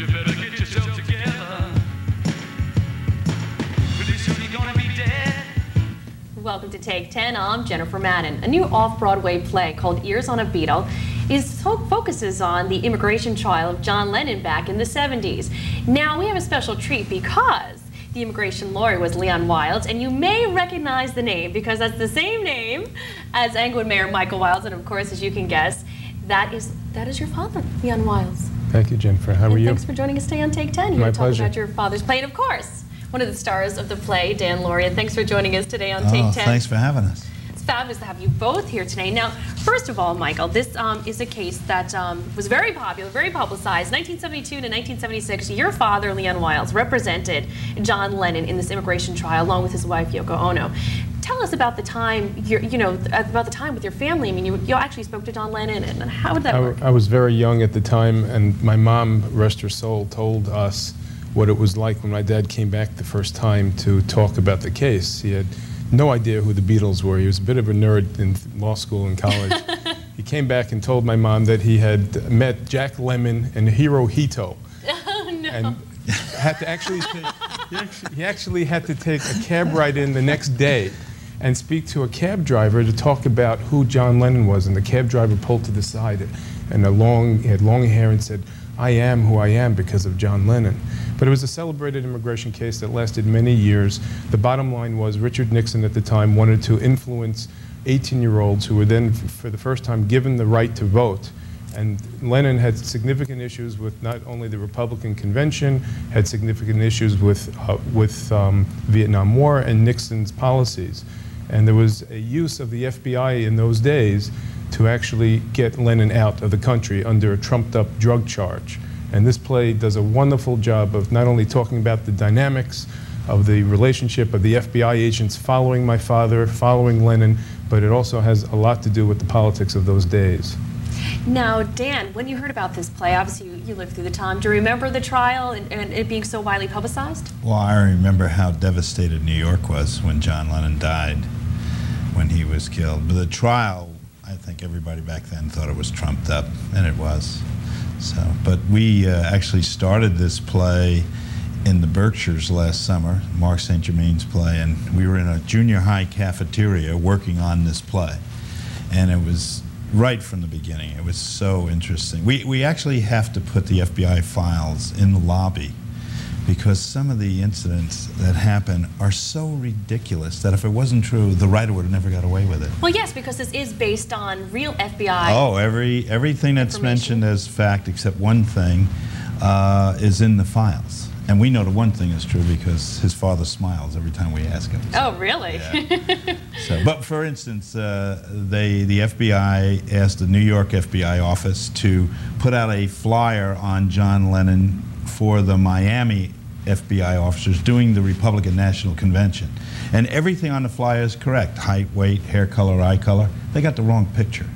you better get yourself together. Pretty soon you're gonna be dead. Welcome to Take 10. I'm Jennifer Madden. A new off-Broadway play called Ears on a Beatle focuses on the immigration trial of John Lennon back in the 70s. Now, we have a special treat because the immigration lawyer was Leon Wildes, and you may recognize the name because that's the same name as Englewood Mayor Michael Wildes, and of course, as you can guess, that is your father, Leon Wildes. Thank you, Jennifer. How are you? Thanks for joining us today on Take 10. Here My to talk pleasure. about your father's play, and of course, one of the stars of the play, Dan Lauria. Thanks for joining us today on Take 10. Thanks for having us. It's fabulous to have you both here today. Now, first of all, Michael, this is a case that was very popular, very publicized. 1972 to 1976, your father, Leon Wildes, represented John Lennon in this immigration trial along with his wife, Yoko Ono. Tell us about the time, about the time with your family. I mean, you actually spoke to John Lennon, and how did that work? I was very young at the time, and my mom, rest her soul, told us what it was like when my dad came back the first time to talk about the case. He had no idea who the Beatles were. He was a bit of a nerd in law school and college. He came back and told my mom that he had met Jack Lemmon and Hirohito. Oh, no. And had to actually he actually had to take a cab ride in the next day and speak to a cab driver to talk about who John Lennon was. And the cab driver pulled to the side and he had long hair and said, "I am who I am because of John Lennon." But it was a celebrated immigration case that lasted many years. The bottom line was Richard Nixon at the time wanted to influence 18-year-olds who were then, for the first time, given the right to vote. And Lennon had significant issues with not only the Republican convention, had significant issues with Vietnam War and Nixon's policies. And there was a use of the FBI in those days to actually get Lennon out of the country under a trumped-up drug charge. And this play does a wonderful job of not only talking about the dynamics of the relationship of the FBI agents following my father, following Lennon, but it also has a lot to do with the politics of those days. Now, Dan, when you heard about this play, obviously you lived through the time. Do you remember the trial and it being so widely publicized? Well, I remember how devastated New York was when John Lennon died, when he was killed. But the trial, I think everybody back then thought it was trumped up, and it was. So, but we actually started this play in the Berkshires last summer, Mark St. Germain's play, and we were in a junior high cafeteria working on this play. And it was right from the beginning. It was so interesting. We actually have to put the FBI files in the lobby because some of the incidents that happen are so ridiculous that if it wasn't true, the writer would have never got away with it. Well, yes, because this is based on real FBI. Oh, everything that's mentioned as fact except one thing is in the files. And we know the one thing is true because his father smiles every time we ask him. Oh, really? Yeah. But for instance, the FBI asked the New York FBI office to put out a flyer on John Lennon for the Miami FBI officers doing the Republican National Convention. And everything on the flyer is correct. Height, weight, hair color, eye color. They got the wrong picture.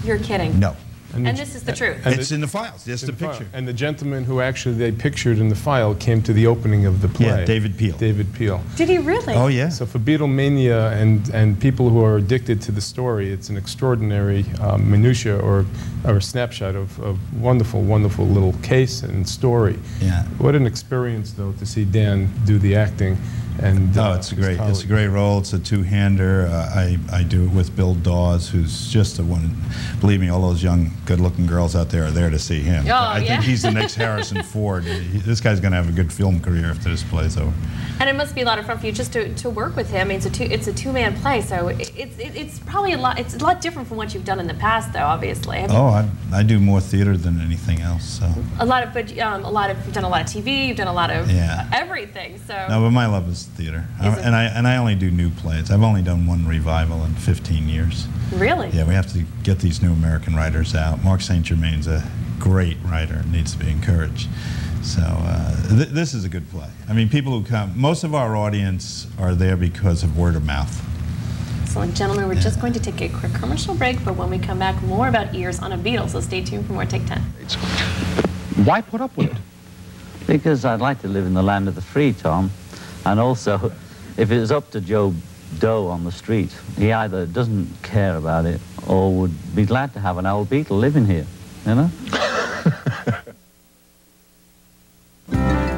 You're kidding. No. And this is the truth. It's in the files. Just the picture. And the gentleman who actually they pictured in the file came to the opening of the play. Yeah, David Bealle. David Bealle. Did he really? Oh, yeah. So for Beatlemania and people who are addicted to the story, it's an extraordinary minutia or a snapshot of a wonderful, wonderful little case and story. Yeah. What an experience, though, to see Dan do the acting. And, it's a great role. It's a two-hander. I do it with Bill Dawes, who's just a one. Believe me, all those young, good-looking girls out there are there to see him. Oh, I think he's the next Harrison Ford. This guy's going to have a good film career after this play's over. And it must be a lot of fun for you just to work with him. I mean, it's a two-man play, so it's probably a lot different from what you've done in the past, though. Obviously. I do more theater than anything else. So you've done a lot of TV. You've done a lot of everything. So no, but my love is theater, and I only do new plays. I've only done one revival in 15 years. Really? Yeah, we have to get these new American writers out. Mark St. Germain's a great writer, needs to be encouraged. So this is a good play. I mean, people who come, most of our audience are there because of word of mouth. So, gentlemen, we're just going to take a quick commercial break, but when we come back, more about Ears on a Beatle, so stay tuned for more Take 10. Why put up with it? Because I'd like to live in the land of the free, Tom. And also, if it was up to Joe Doe on the street, he either doesn't care about it or would be glad to have an old Beatle living here, you know?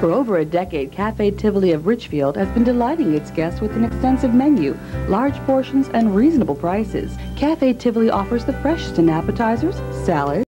For over a decade, Cafe Tivoli of Richfield has been delighting its guests with an extensive menu, large portions, and reasonable prices. Cafe Tivoli offers the freshest in appetizers, salads,